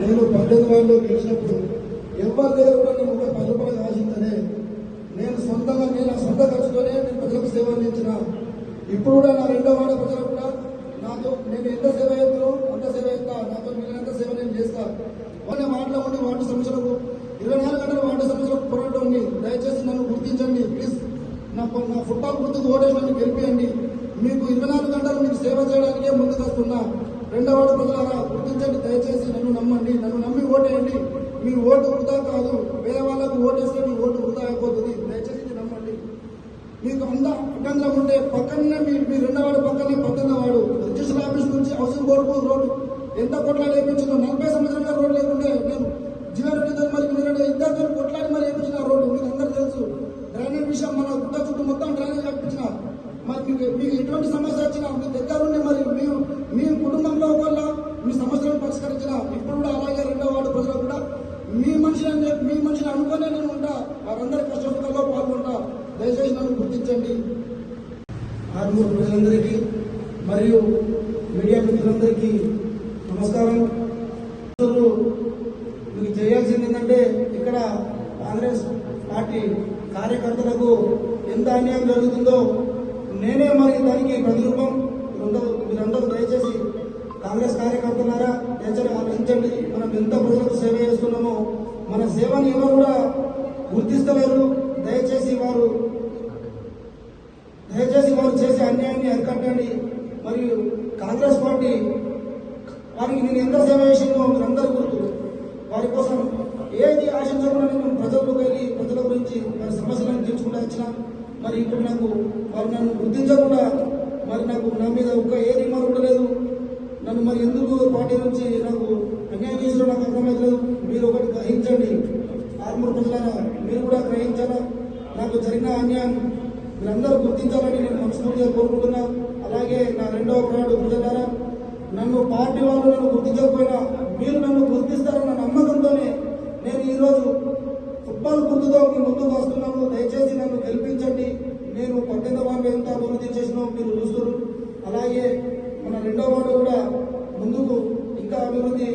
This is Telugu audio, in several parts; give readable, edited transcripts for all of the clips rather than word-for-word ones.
నేను 18 వార్డులో గెలిచినప్పుడు ఎవరి దగ్గర కూడా నేను ఒక 10 రూపాయలు ఆశించనే నేను సొంతంగా నా సొంత ఖర్చుతోనే నేను ప్రజలకు సేవ అందించిన. ఇప్పుడు కూడా నా 2వ వార్డు ప్రజలకు కూడా నాతో నేను ఎంత సేవ చేస్తానో అంత సేవ చేస్తా, నాతో మిగిలినంత సేవ నేను చేస్తా. వాళ్ళ వార్డులో ఉండి వార్డు సమస్యలకు 24 గంటల వార్డు సమస్యలకు పోరాటం ఉంది. దయచేసి నన్ను గుర్తించండి ప్లీజ్. నా ఫుట్బాల్ గుర్తుకు ఓటేసి నన్ను గెలిపియండి. మీకు 24 గంటలు మీకు సేవ చేయడానికే ముందుకు వస్తున్నా. 2వ వార్డు ప్రజలారా గుర్తించండి, దయచేసి నన్ను నమ్మండి, నన్ను నమ్మి ఓటేయండి. మీ ఓటు వృధా కాదు, వేరే వాళ్ళకు ఓటేస్తే మీ ఓటు వృధా అయిపోతుంది. దయచేసి నమ్మండి. మీకు అభ్యంతరం ఉంటే పక్కనే మీ 2వ వార్డు పక్కనే 18వ వార్డు రిజిస్టర్ ఆఫీస్ నుంచి హౌసింగ్ బోర్డుకు రోడ్డు ఎంత కొట్లాడి వేయించిందో 40 సంవత్సరాలుగా రోడ్డు లేకుంటే నేను జీవరెడ్డితో మరి ఇద్దరితో కొట్లాడి మరి వేయించిన రోడ్డు మీకు అందరూ తెలుసు. డ్రైనేజ్ విషయం మన గుట్ట చుట్టూ మొత్తం డ్రైనేజ్ కల్పించిన. మరి మీకు ఎటువంటి సమస్య వచ్చినా మీ దగ్గర ఉండి మరి మీ కుటుంబంలో ఒకళ్ళ మీ సమస్యలను పరిష్కరించిన. ఇప్పుడు కూడా అలాగే 2వ వార్డు ప్రజలు కూడా మీ మనిషిని అనుకునే నేను ఉంటా. వారందరి కష్టసుఖాల్లో పాల్గొంటా. దయచేసి నన్ను గుర్తించండి. ఆర్మూరు ప్రజలందరికీ మరియు మీడియా మిత్రులందరికీ నమస్కారం. మీకు చేయాల్సింది ఏంటంటే ఇక్కడ కాంగ్రెస్ పార్టీ కార్యకర్తలకు ఎంత అన్యాయం జరుగుతుందో నేనే మరి దానికి ప్రతిరూపం. మీరందరూ దయచేసి కాంగ్రెస్ కార్యకర్తలారా దయచేసి ఆలోచించండి. మనం ఎంత ప్రజలకు సేవ చేస్తున్నామో మన సేవని ఎవరు కూడా గుర్తిస్తలేరు. దయచేసి వారు చేసే అన్యాయాన్ని అరికట్టండి. మరియు కాంగ్రెస్ పార్టీ వారికి నేను ఎంత సేవ చేసిందో మీరందరూ గుర్తు. వారి కోసం ఏది ఆశించకుండా నేను ప్రజలకు వెళ్ళి ప్రజల గురించి వారి సమస్యలను తీర్చుకుంటూ వచ్చిన. మరి ఇప్పుడు వారు నన్ను గుర్తించకుండా మరి నా మీద ఒక్క ఏ రిమార్క్ కూడా లేదు. నన్ను మరి ఎందుకు పార్టీ నుంచి నాకు అన్యాయం చేసిన నాకు అర్థమవుతలేదు. మీరు ఒకటి గ్రహించండి. ఆర్మూరు ప్రజలారా మీరు కూడా గ్రహించాలా. నాకు జరిగిన అన్యాయం మీరందరూ గుర్తించాలని నేను మనస్ఫూర్తిగా కోరుకుంటున్నా. అలాగే నా 2వ వార్డు ప్రజలారా నన్ను పార్టీ వాళ్ళు నన్ను గుర్తించకపోయినా మీరు నన్ను గుర్తిస్తారన్న నమ్మకంతోనే నేను ఈరోజు ఫుట్బాల్ గుర్తుతో మీ ముందుకు వస్తున్నాను. దయచేసి నన్ను గెలిపించండి. నేను 18వ వార్డు ఎంత అభివృద్ధి చేసినో మీరు చూస్తారు. అలాగే మన 2వ వార్డు కూడా ముందుకు ఇంకా అభివృద్ధి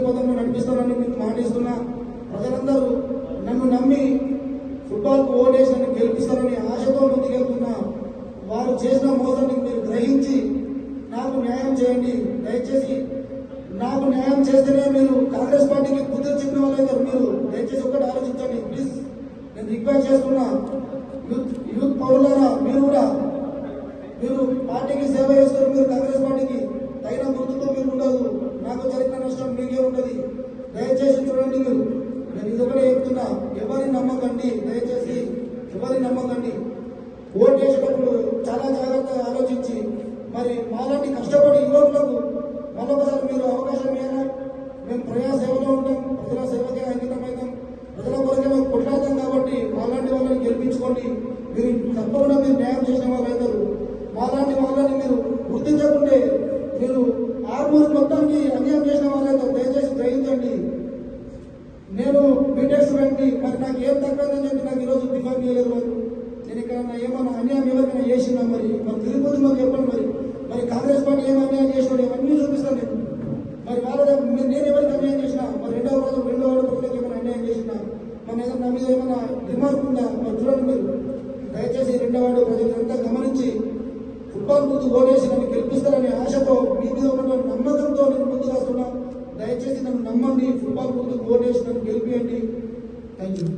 పథంలో నడిపిస్తానని మీకు మాటిస్తున్నా. ప్రజలందరూ నన్ను నమ్మి ఫుట్బాల్కు ఓటేసి నన్ను గెలిపిస్తారని ఆశతో ముందుకెళ్తున్నా. వారు చేసిన మోసాన్ని మీరు గ్రహించి నాకు న్యాయం చేయండి. దయచేసి నాకు న్యాయం చేస్తేనే మీరు కాంగ్రెస్ పార్టీకి బుద్ధి చెప్పిన వాళ్ళైతే మీరు దయచేసి ఒకటి ఆలోచించండి ప్లీజ్. నేను రిక్వెస్ట్ చేస్తున్నా. యూత్ పౌరులారా మీరు పార్టీకి సేవ చేస్తారు. మీరు కాంగ్రెస్ పార్టీకి తగిన గుర్తుతో మీకు ఉండదు. నాకు జరిగిన నష్టం మీకే ఉంటుంది. దయచేసి చూడండి. నేను ఇదొకటే చెప్తున్నా, ఎవరిని నమ్మకండి. దయచేసి ఎవరిని నమ్మకండి. ఓటు వేసేటప్పుడు చాలా జాగ్రత్తగా ఆలోచించి మరి మాలాంటి కష్టపడి యువకులకు మరొకసారి మీరు అవకాశం ఇవ్వాలి. మేము ప్రజా సేవలో ఉంటాం, ప్రజల సేవకే అంకితమవుతాం, ప్రజల కొరకే మాకు కొట్లాడతాం. కాబట్టి మాలాంటి వాళ్ళని గెలిపించుకోండి. మీరు తప్పకుండా మీరు న్యాయం చేసిన వాళ్ళు అవుతారు. మాలాంటి వాళ్ళని మీరు గుర్తించకుంటే మీరు ఆర్మూరు మొత్తానికి అన్యాయం చేసిన వాళ్ళైతే దయచేసి గ్రహించండి. నేను బీటెక్ స్టూడెంట్ని. మరి నాకు ఏం తక్కువని చెప్పి నాకు ఈరోజు డిఫైన్ చేయలేదు. వాళ్ళు నేను ఇక్కడ ఏమన్నా అన్యాయం ఎవరికైనా చేసినా మరి తిరిగిపోతే మాకు చెప్పండి. మరి కాంగ్రెస్ పార్టీ ఏం అన్యాయం చేసినాడు ఇవన్నీ చూపిస్తాను నేను. మరి నేను ఎవరికి అన్యాయం చేసినా మరి 2వ వార్డు ప్రజలకు ఏమైనా అన్యాయం చేసినా మన ఏదైనా నా మీద ఏమైనా రిమార్క్ ఉందా మరి చూడండి. మీరు దయచేసి 2వ వార్డు ప్రజలంతా గమనించి ఫుట్బాల్ ముందు ఓటేసి నన్ను గెలిపిస్తారనే ఆశతో మీ మీద ఉన్న నమ్మకంతో నేను ముందుకు వస్తున్నా. దయచేసి నన్ను నమ్మండి. ఫుట్బాల్ ముందు ఓటేసి నన్ను గెలిపియండి. Thank you.